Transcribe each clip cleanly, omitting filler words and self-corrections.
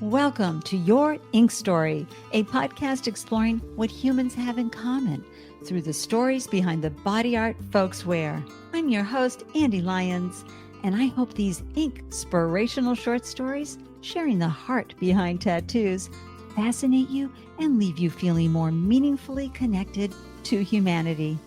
Welcome to Your Ink Story, a podcast exploring what humans have in common through the stories behind the body art folks wear. I'm your host, Ande Lyons, and I hope these ink-spirational short stories, sharing the heart behind tattoos, fascinate you and leave you feeling more meaningfully connected to humanity.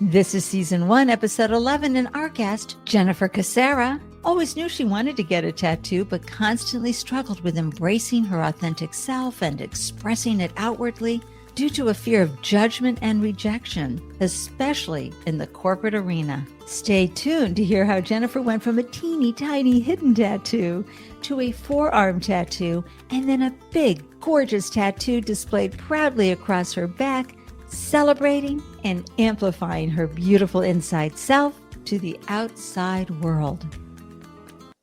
This is Season 1, Episode 11, and our guest, Jennifer Cassara, always knew she wanted to get a tattoo, but constantly struggled with embracing her authentic self and expressing it outwardly due to a fear of judgment and rejection, especially in the corporate arena. Stay tuned to hear how Jennifer went from a teeny tiny hidden tattoo to a forearm tattoo and then a big, gorgeous tattoo displayed proudly across her back, celebrating and amplifying her beautiful inside self to the outside world.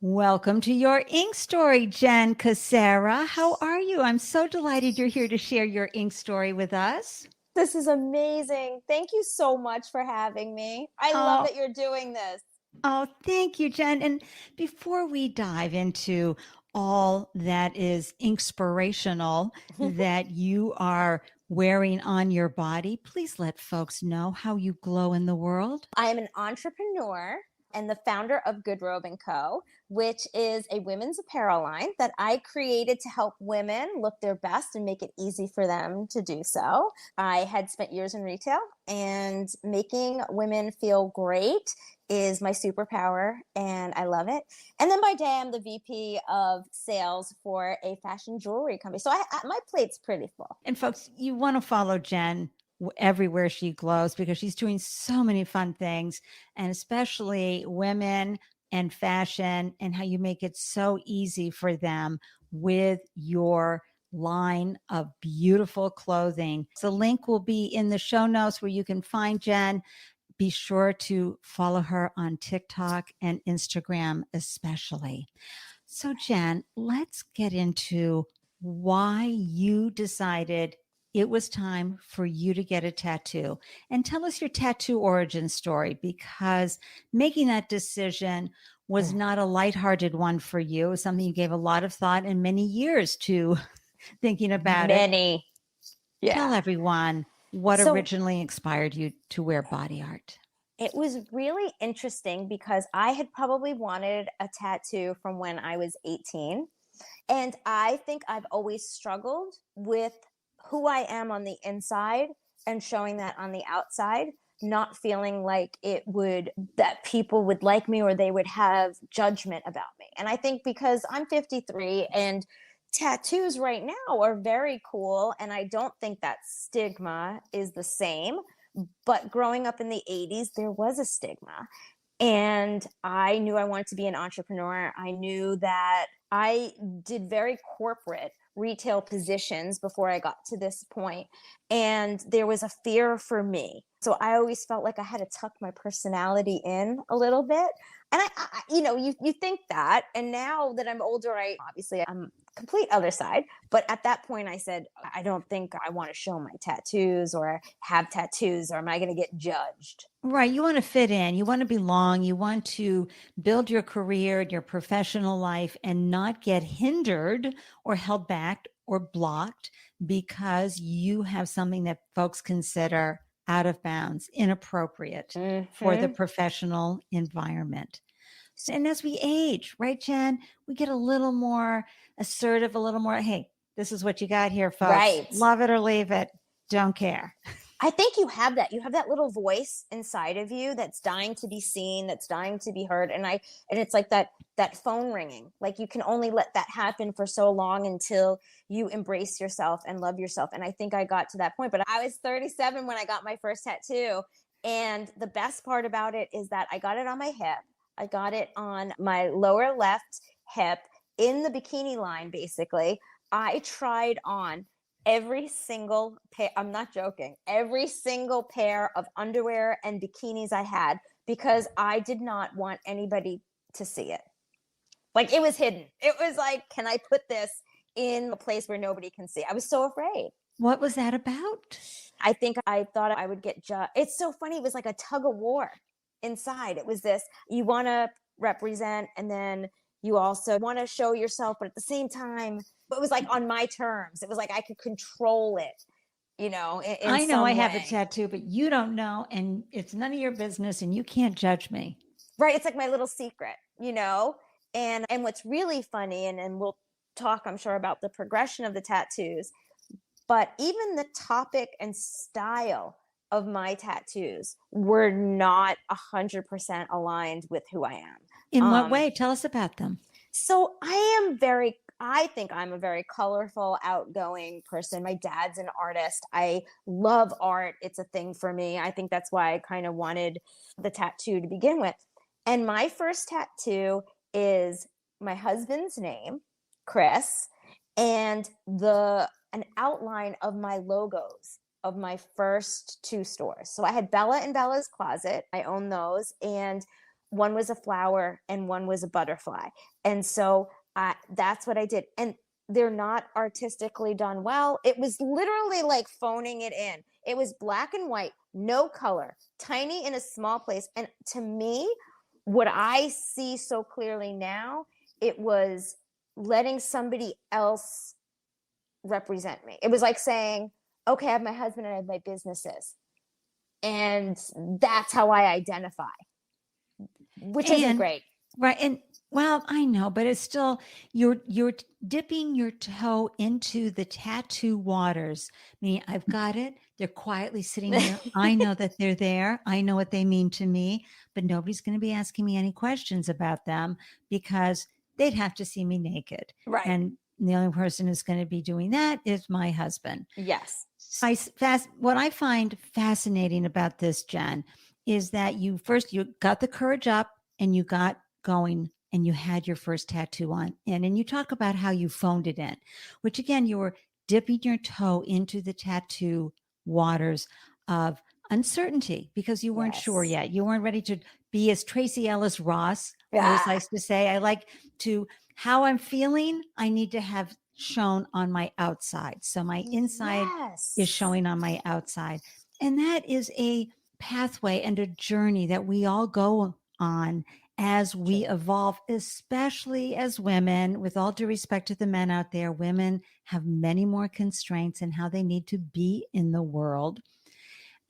Welcome to Your Ink Story, Jen Cassara. How are you? I'm so delighted you're here to share your ink story with us. This is amazing. Thank you so much for having me. I love that you're doing this. Oh, thank you, Jen. And before we dive into all that is inspirational that you are wearing on your body, please let folks know how you glow in the world. I am an entrepreneur and the founder of GoodRobe Co, which is a women's apparel line that I created to help women look their best and make it easy for them to do so. I had spent years in retail, and making women feel great is my superpower, and I love it. And then by day, I'm the VP of sales for a fashion jewelry company. So my plate's pretty full. And folks, you want to follow Jen everywhere she glows because she's doing so many fun things, and especially women and fashion, and how you make it so easy for them with your line of beautiful clothing. So the link will be in the show notes where you can find Jen. Be sure to follow her on TikTok and Instagram especially. So Jen, let's get into why you decided it was time for you to get a tattoo, and tell us your tattoo origin story, because making that decision was not a lighthearted one for you. It was something you gave a lot of thought and many years to thinking about it. Yeah. Tell everyone what originally inspired you to wear body art. It was really interesting because I had probably wanted a tattoo from when I was 18. And I think I've always struggled with who I am on the inside and showing that on the outside, not feeling like that people would like me or they would have judgment about me. And I think because I'm 53 and tattoos right now are very cool, and I don't think that stigma is the same. But growing up in the 80s, there was a stigma. And I knew I wanted to be an entrepreneur. I knew that I did very corporate retail positions before I got to this point. And there was a fear for me. So I always felt like I had to tuck my personality in a little bit. And you think that. And now that I'm older, I'm complete other side. But at that point, I said, I don't think I want to show my tattoos or have tattoos, or am I going to get judged? Right. You want to fit in. You want to belong. You want to build your career, your professional life, and not get hindered or held back or blocked because you have something that folks consider out of bounds, inappropriate for the professional environment. And as we age, right, Jen, we get a little more assertive, a little more, hey, this is what you got here, folks. Right. Love it or leave it. Don't care. I think you have that. You have that little voice inside of you that's dying to be seen, that's dying to be heard. And it's like that phone ringing. Like you can only let that happen for so long until you embrace yourself and love yourself. And I think I got to that point. But I was 37 when I got my first tattoo. And the best part about it is that I got it on my hip. I got it on my lower left hip in the bikini line, basically. I tried on every single pair, I'm not joking, every single pair of underwear and bikinis I had, because I did not want anybody to see it. Like, it was hidden. It was like, can I put this in a place where nobody can see? I was so afraid. What was that about? I think I thought I would get judged. It's so funny. It was like a tug of war inside. It was this, you want to represent, and then You also want to show yourself, but at the same time, it was like on my terms. It was like I could control it, in I know I some have a way. tattoo, but you don't know, and it's none of your business, and you can't judge me. Right. It's like my little secret, And what's really funny, and we'll talk, I'm sure, about the progression of the tattoos, but even the topic and style of my tattoos were not 100% aligned with who I am. In what way? Tell us about them. So I think I'm a very colorful, outgoing person. My dad's an artist. I love art. It's a thing for me. I think that's why I kind of wanted the tattoo to begin with. And my first tattoo is my husband's name, Chris, and an outline of my logos of my first 2 stores. So I had Bella and Bella's Closet. I own those. And one was a flower and one was a butterfly. And so that's what I did. And they're not artistically done well. It was literally like phoning it in. It was black and white, no color, tiny in a small place. And to me, what I see so clearly now, it was letting somebody else represent me. It was like saying, okay, I have my husband and I have my businesses. And that's how I identify, which isn't great. Right. And well, I know, but it's still, you're dipping your toe into the tattoo waters. Meaning, I've got it. They're quietly sitting there. I know that they're there. I know what they mean to me, but nobody's going to be asking me any questions about them because they'd have to see me naked. Right. And the only person who's going to be doing that is my husband. Yes. What I find fascinating about this, Jen, is that you got the courage up and you got going and you had your first tattoo on. And you talk about how you phoned it in, which again, you were dipping your toe into the tattoo waters of uncertainty because you weren't sure yet. You weren't ready to be as Tracy Ellis Ross always likes to say. I like to, how I'm feeling, I need to have shown on my outside. So my inside is showing on my outside. And that is a pathway and a journey that we all go on as we evolve, especially as women. With all due respect to the men out there, women have many more constraints in how they need to be in the world.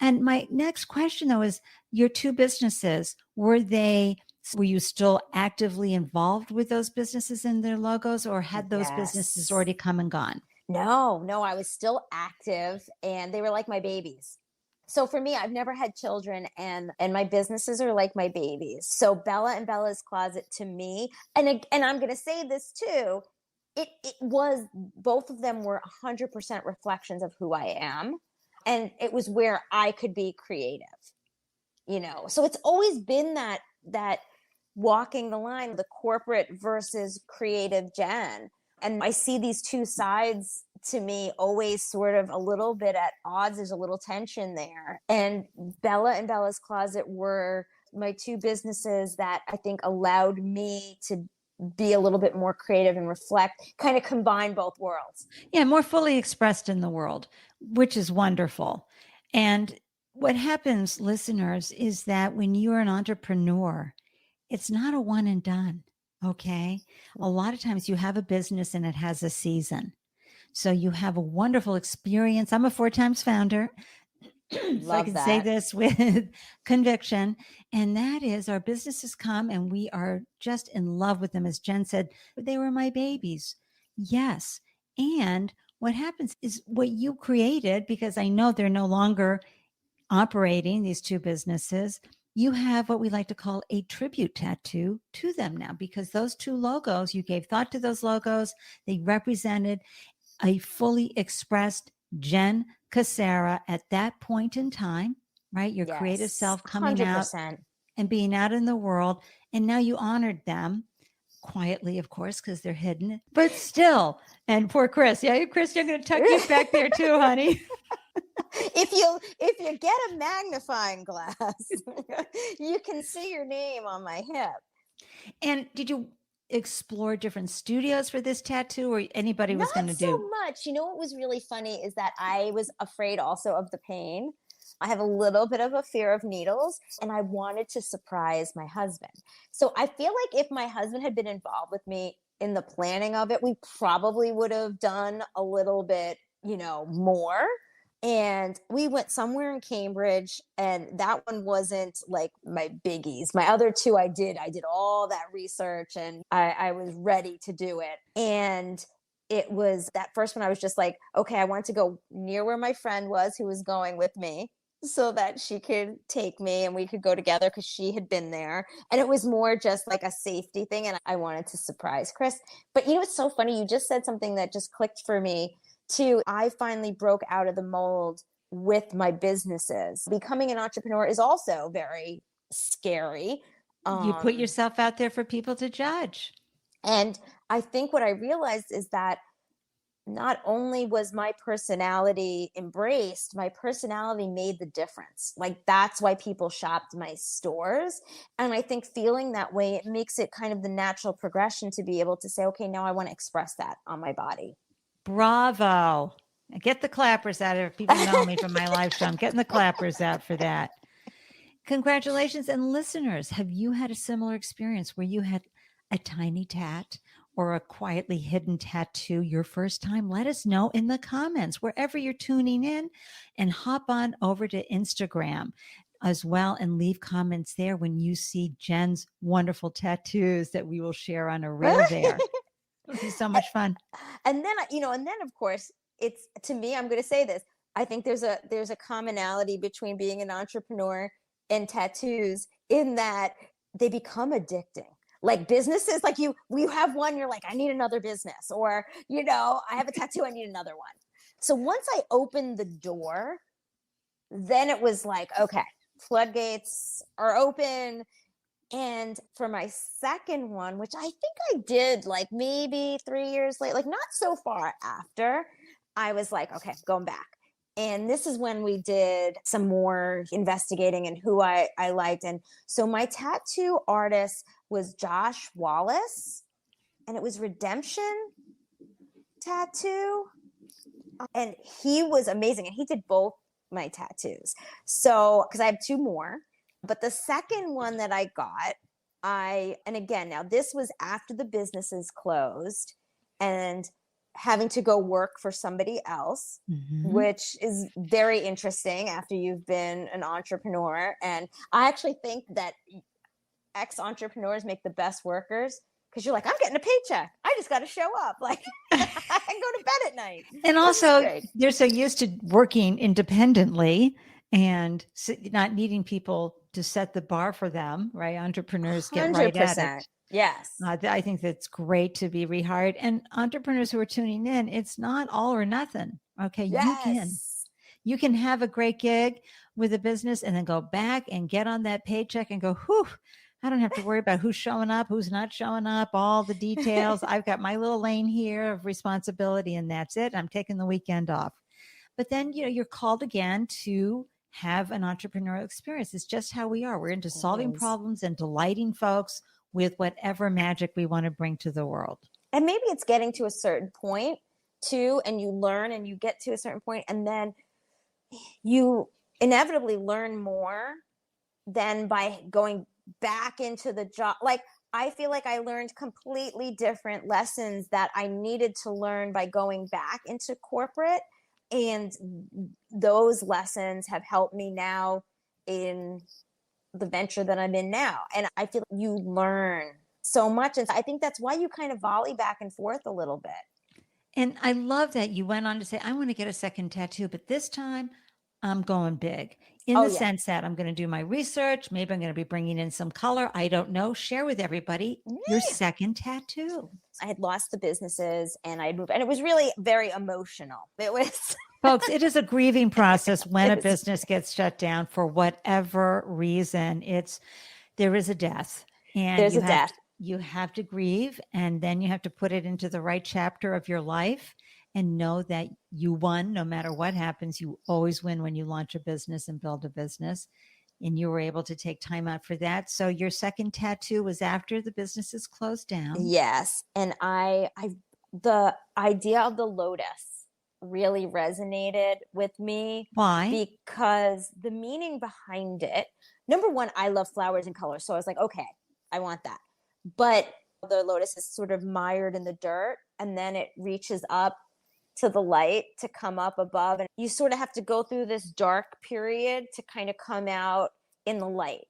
And my next question, though, is your 2 businesses, were you still actively involved with those businesses and their logos, or had those businesses already come and gone? No, I was still active and they were like my babies. So for me, I've never had children and my businesses are like my babies. So Bella and Bella's Closet to me, and I'm going to say this too, it was, both of them were 100% reflections of who I am. And it was where I could be creative, So it's always been that walking the line, the corporate versus creative Jen. And I see these 2 sides to me always sort of a little bit at odds. There's a little tension there. And Bella and Bella's Closet were my 2 businesses that I think allowed me to be a little bit more creative and reflect, kind of combine both worlds. Yeah, more fully expressed in the world, which is wonderful. And what happens, listeners, is that when you're an entrepreneur, it's not a one and done. Okay. A lot of times you have a business and it has a season. So you have a wonderful experience. I'm a 4 times founder. So I can say this with conviction. And that is, our businesses come and we are just in love with them. As Jen said, they were my babies. Yes. And what happens is what you created, because I know they're no longer operating, these 2 businesses, you have what we like to call a tribute tattoo to them now, because those 2 logos, you gave thought to those logos. They represented a fully expressed Jen Cassara at that point in time, right? Your creative self coming 100%. Out and being out in the world. And now you honored them quietly, of course, because they're hidden, but still. And poor Chris. Yeah, Chris, I'm going to tuck you back there too, honey. If you get a magnifying glass, you can see your name on my hip. And did you explore different studios for this tattoo, or anybody was going to do? Not so much. What was really funny is that I was afraid also of the pain. I have a little bit of a fear of needles, and I wanted to surprise my husband. So I feel like if my husband had been involved with me in the planning of it, we probably would have done a little bit, more. And we went somewhere in Cambridge, and that one wasn't like my biggies. My other two, I did all that research, and I was ready to do it. And it was that first one, I was just like, okay, I want to go near where my friend was who was going with me so that she could take me and we could go together because she had been there. And it was more just like a safety thing. And I wanted to surprise Chris. But it's so funny. You just said something that just clicked for me too. I finally broke out of the mold with my businesses. Becoming an entrepreneur is also very scary. You put yourself out there for people to judge. And I think what I realized is that not only was my personality embraced, my personality made the difference. Like, that's why people shopped my stores. And I think feeling that way, it makes it kind of the natural progression to be able to say, okay, now I want to express that on my body. Bravo. Get the clappers out. If people know me from my live show, I'm getting the clappers out for that. Congratulations. And listeners, have you had a similar experience where you had a tiny tat or a quietly hidden tattoo your first time? Let us know in the comments, wherever you're tuning in, and hop on over to Instagram as well and leave comments there when you see Jen's wonderful tattoos that we will share on a reel there. It'll be so much fun. And then, of course, it's, to me, I'm going to say this. I think there's a commonality between being an entrepreneur and tattoos in that they become addicting. Like businesses, like you have one, you're like, I need another business, or, I have a tattoo, I need another one. So once I opened the door, then it was like, okay, floodgates are open. And for my second one, which I think I did like maybe 3 years late, like not so far after, I was like, okay, going back. And this is when we did some more investigating and who I liked. And so my tattoo artist was Josh Wallace, and it was Redemption Tattoo. And he was amazing. And he did both my tattoos. So, because I have two more. But the second one that I got, and again, now this was after the businesses closed and having to go work for somebody else, which is very interesting after you've been an entrepreneur. And I actually think that ex-entrepreneurs make the best workers, because you're like, I'm getting a paycheck. I just got to show up. Like, I can go to bed at night. And also, they're so used to working independently and not needing people to set the bar for them, right? Entrepreneurs get 100%. Right at it. Yes. I think that's great to be rehired. And entrepreneurs who are tuning in, it's not all or nothing. Okay. Yes. You can have a great gig with a business and then go back and get on that paycheck and go, whew, I don't have to worry about who's showing up, who's not showing up, all the details. I've got my little lane here of responsibility, and that's it. I'm taking the weekend off. But then, you're called again to have an entrepreneurial experience. It's just how we are. We're into solving problems and delighting folks with whatever magic we want to bring to the world. And maybe it's getting to a certain point too, and you learn and you get to a certain point, and then you inevitably learn more than by going back into the job. Like, I feel like I learned completely different lessons that I needed to learn by going back into corporate. And those lessons have helped me now in the venture that I'm in now. And I feel like you learn so much. And I think that's why you kind of volley back and forth a little bit. And I love that you went on to say, I want to get a second tattoo, but this time I'm going big in the sense that I'm going to do my research. Maybe I'm going to be bringing in some color. I don't know. Share with everybody your second tattoo. I had lost the businesses and I moved, and it was really very emotional. It was... Folks, it is a grieving process when a business gets shut down for whatever reason. There is a death, and there's a death. You have to grieve, and then you have to put it into the right chapter of your life and know that you won. No matter what happens, you always win when you launch a business and build a business. And you were able to take time out for that. So your second tattoo was after the businesses closed down. Yes. And the idea of the lotus really resonated with me Why? because the meaning behind it, number one, I love flowers and colors. So I was like, okay, I want that. But the lotus is sort of mired in the dirt and then it reaches up to the light to come up above. And you sort of have to go through this dark period to kind of come out in the light.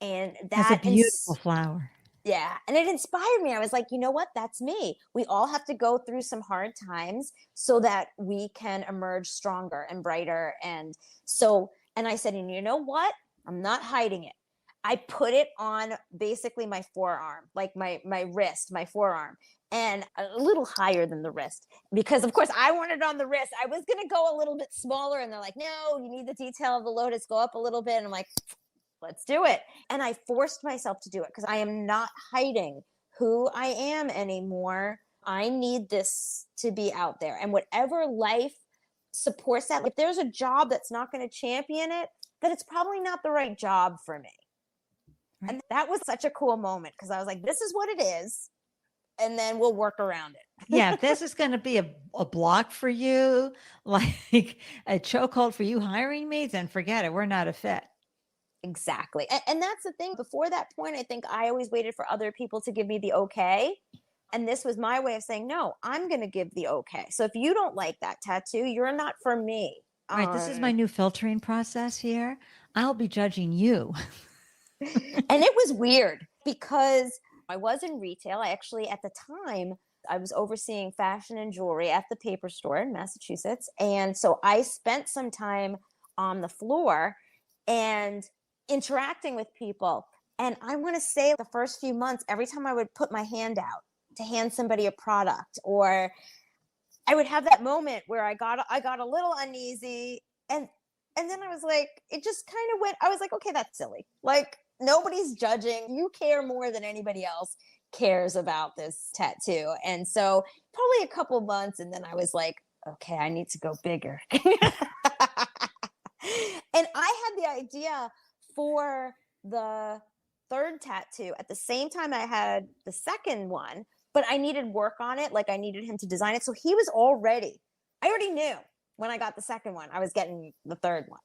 And That's a that, beautiful flower. yeah. And it inspired me. I was like, you know what? That's me. We all have to go through some hard times so that we can emerge stronger and brighter. And so, and I said, and you know what? I'm not hiding it. I put it on basically my forearm, like my wrist, my forearm, and a little higher than the wrist because of course I wanted it on the wrist. I was going to go a little bit smaller and they're like, no, you need the detail of the lotus, go up a little bit. And I'm like, let's do it. And I forced myself to do it because I am not hiding who I am anymore. I need this to be out there. And whatever life supports that, if there's a job that's not going to champion it, then it's probably not the right job for me. Right. And that was such a cool moment because I was like, this is what it is. And then we'll work around it. Yeah, if this is going to be a block for you, like a chokehold for you hiring me, then forget it. We're not a fit. Exactly. And that's the thing. Before that point, I think I always waited for other people to give me the okay. And this was my way of saying, no, I'm going to give the okay. So if you don't like that tattoo, you're not for me. Right. This is my new filtering process here. I'll be judging you. And it was weird because I was in retail. I actually, at the time, I was overseeing fashion and jewelry at the paper store in Massachusetts. And so I spent some time on the floor and interacting with people. And I want to say the first few months, every time I would put my hand out to hand somebody a product, or I would have that moment where I got a little uneasy, and then I was like, it just kind of went, I was like, okay, that's silly. Like, nobody's judging. You care more than anybody else cares about this tattoo. And so probably a couple months, and then I was like, okay, I need to go bigger. And I had the idea for the third tattoo at the same time I had the second one, but I needed work on it. Like I needed him to design it. So he was I already knew when I got the second one, I was getting the third one.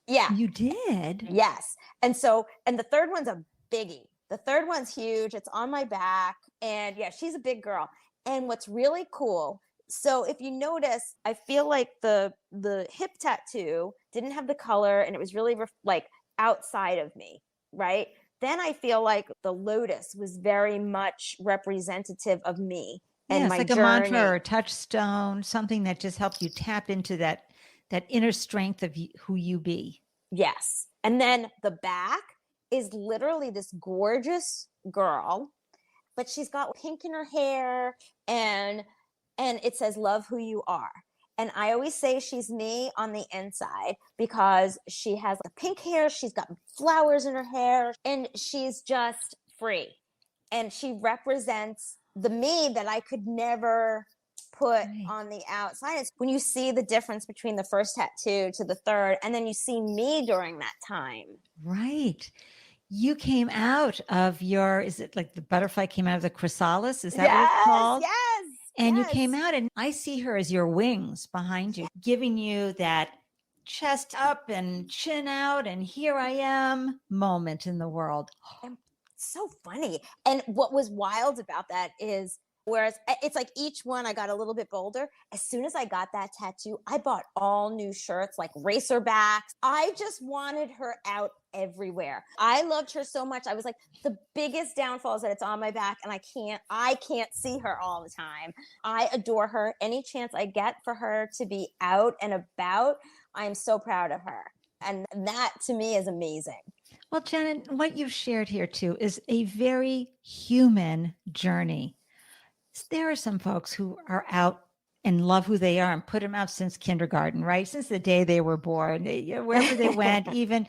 Yeah. You did? Yes. And the third one's a biggie. The third one's huge. It's on my back. And yeah, she's a big girl. And what's really cool, so if you notice, I feel like the hip tattoo didn't have the color and it was really like outside of me, right? Then I feel like the lotus was very much representative of me and my like journey. A mantra or a touchstone, something that just helped you tap into that inner strength of who you be. Yes. And then the back is literally this gorgeous girl, but she's got pink in her hair and it says love who you are. And I always say she's me on the inside because she has the pink hair, she's got flowers in her hair, and she's just free. And she represents the me that I could never put on the outside. It's when you see the difference between the first tattoo to the third, and then you see me during that time. Right. You came out of is it like the butterfly came out of the chrysalis? Is that what it's called? Yes. And you came out, and I see her as your wings behind you, giving you that chest up and chin out, and here I am moment in the world. And so funny. And what was wild about that is, whereas it's like each one I got a little bit bolder. As soon as I got that tattoo, I bought all new shirts, like racerbacks. I just wanted her out everywhere. I loved her so much. I was like, the biggest downfall is that it's on my back and I can't see her all the time. I adore her. Any chance I get for her to be out and about, I'm so proud of her. And that to me is amazing. Well, Janet, what you've shared here too is a very human journey. There are some folks who are out and love who they are and put them out since kindergarten, right? Since the day they were born, wherever they went, even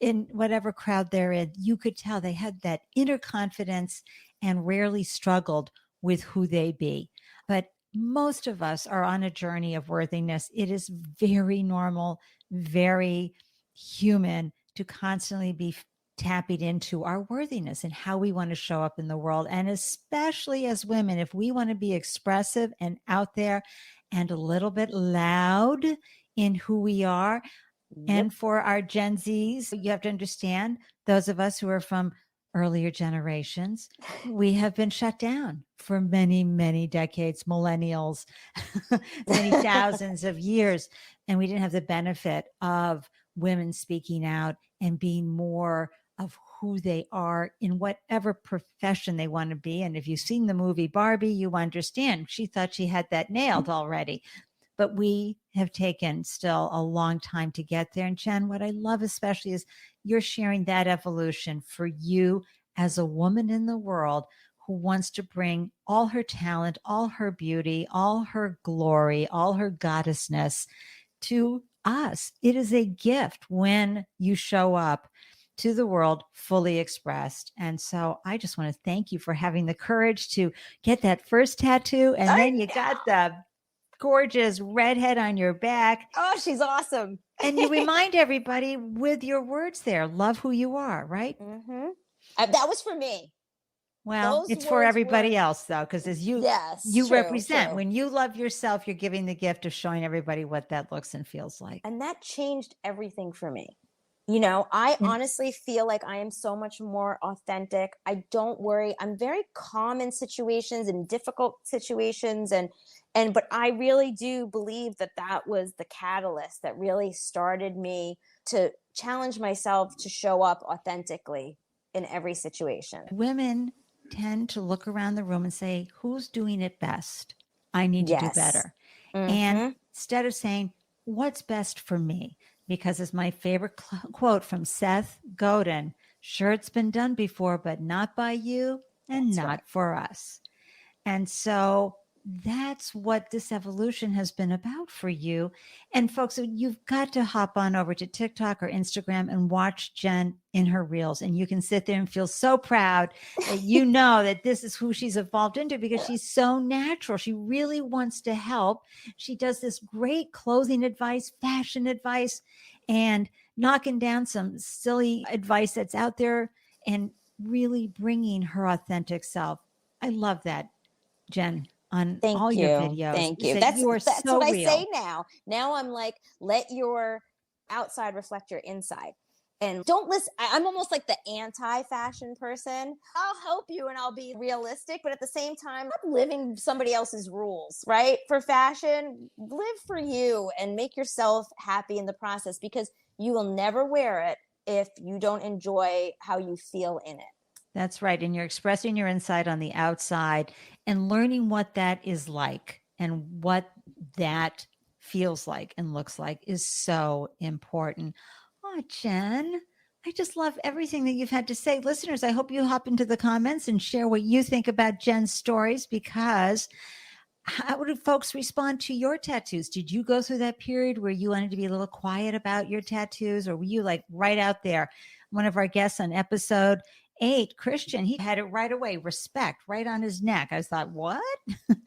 in whatever crowd they're in, you could tell they had that inner confidence and rarely struggled with who they be. But most of us are on a journey of worthiness. It is very normal, very human to constantly be tapping into our worthiness and how we want to show up in the world. And especially as women, if we want to be expressive and out there and a little bit loud in who we are. And for our Gen Zs, you have to understand, those of us who are from earlier generations, we have been shut down for many, many decades, millennials, many thousands of years. And we didn't have the benefit of women speaking out and being more of who they are in whatever profession they want to be. And if you've seen the movie Barbie, you understand she thought she had that nailed already. But we have taken still a long time to get there. And Jen, what I love especially is you're sharing that evolution for you as a woman in the world who wants to bring all her talent, all her beauty, all her glory, all her goddessness to us. It is a gift when you show up to the world fully expressed. And so I just want to thank you for having the courage to get that first tattoo. And then you got the gorgeous redhead on your back. Oh, she's awesome. And you remind everybody with your words there, love who you are, right? Mm-hmm. That was for me. Well, it's for everybody else though, because as you represent, when you love yourself, you're giving the gift of showing everybody what that looks and feels like. And that changed everything for me. You know, I honestly feel like I am so much more authentic. I don't worry. I'm very calm in situations and difficult situations. But I really do believe that that was the catalyst that really started me to challenge myself to show up authentically in every situation. Women tend to look around the room and say, who's doing it best? I need to do better. Mm-hmm. And instead of saying, what's best for me? Because it's my favorite quote from Seth Godin, sure, it's been done before, but not by you and that's not right. For us. And so that's what this evolution has been about for you. And folks, you've got to hop on over to TikTok or Instagram and watch Jen in her reels. And you can sit there and feel so proud that you know that this is who she's evolved into because she's so natural. She really wants to help. She does this great clothing advice, fashion advice, and knocking down some silly advice that's out there and really bringing her authentic self. I love that, Jen. On Thank all you. Your videos. Thank you. That's so what real. I say now. Now I'm like, let your outside reflect your inside. And don't listen. I'm almost like the anti-fashion person. I'll help you and I'll be realistic, but at the same time, I'm living somebody else's rules, right? For fashion, live for you and make yourself happy in the process because you will never wear it if you don't enjoy how you feel in it. That's right. And you're expressing your inside on the outside and learning what that is like and what that feels like and looks like is so important. Oh, Jen, I just love everything that you've had to say. Listeners, I hope you hop into the comments and share what you think about Jen's stories because how do folks respond to your tattoos? Did you go through that period where you wanted to be a little quiet about your tattoos or were you like right out there? One of our guests on episode 8, Christian, he had it right away, respect right on his neck. I thought, what?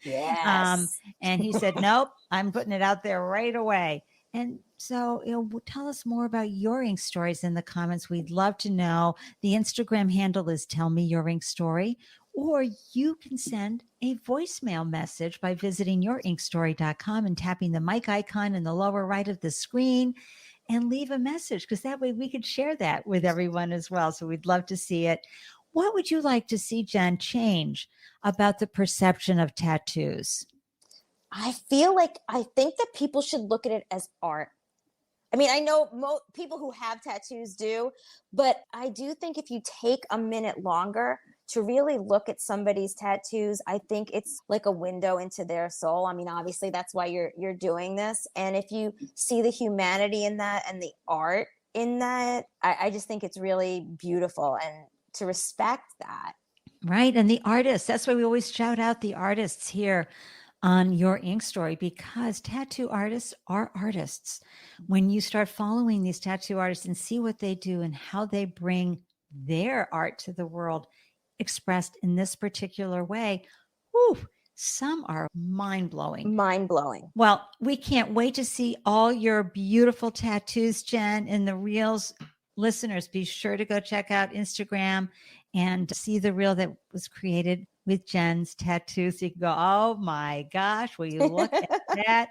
Yes. And he said, nope, I'm putting it out there right away. And so, tell us more about your ink stories in the comments. We'd love to know. The Instagram handle is Tell Me Your Ink Story, or you can send a voicemail message by visiting yourinkstory.com and tapping the mic icon in the lower right of the screen and leave a message because that way we could share that with everyone as well. So we'd love to see it. What would you like to see, Jen, change about the perception of tattoos? I think that people should look at it as art. I mean, I know people who have tattoos do, but I do think if you take a minute longer to really look at somebody's tattoos, I think it's like a window into their soul. I mean, obviously that's why you're doing this. And if you see the humanity in that and the art in that, I just think it's really beautiful and to respect that. Right. And the artists, that's why we always shout out the artists here on Your Ink Story because tattoo artists are artists. When you start following these tattoo artists and see what they do and how they bring their art to the world expressed in this particular way, whew, some are mind-blowing. Mind-blowing. Well, we can't wait to see all your beautiful tattoos, Jen, in the reels. listeners, be sure to go check out Instagram and see the reel that was created with Jen's tattoos. So you can go, oh my gosh, will you look at that?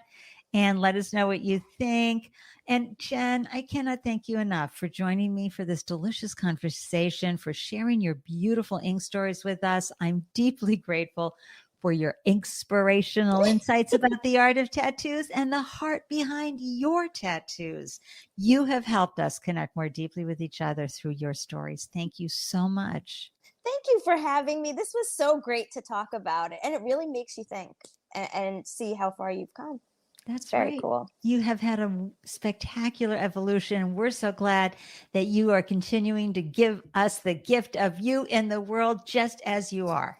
And let us know what you think. And Jen, I cannot thank you enough for joining me for this delicious conversation, for sharing your beautiful ink stories with us. I'm deeply grateful for your inspirational insights about the art of tattoos and the heart behind your tattoos. You have helped us connect more deeply with each other through your stories. Thank you so much. Thank you for having me. This was so great to talk about it. And it really makes you think and see how far you've come. That's very right. Cool. You have had a spectacular evolution. We're so glad that you are continuing to give us the gift of you in the world just as you are.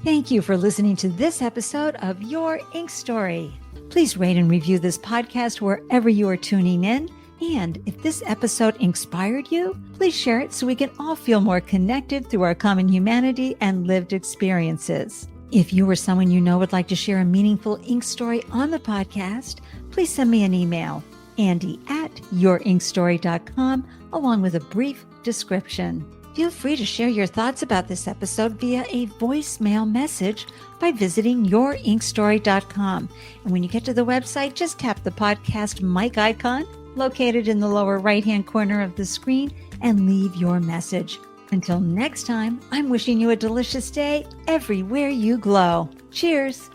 Thank you for listening to this episode of Your Ink Story. Please rate and review this podcast wherever you are tuning in. And if this episode inspired you, please share it so we can all feel more connected through our common humanity and lived experiences. If you or someone you know would like to share a meaningful ink story on the podcast, please send me an email, Ande@yourinkstory.com, along with a brief description. Feel free to share your thoughts about this episode via a voicemail message by visiting yourinkstory.com. And when you get to the website, just tap the podcast mic icon located in the lower right-hand corner of the screen and leave your message. Until next time, I'm wishing you a delicious day everywhere you glow. Cheers.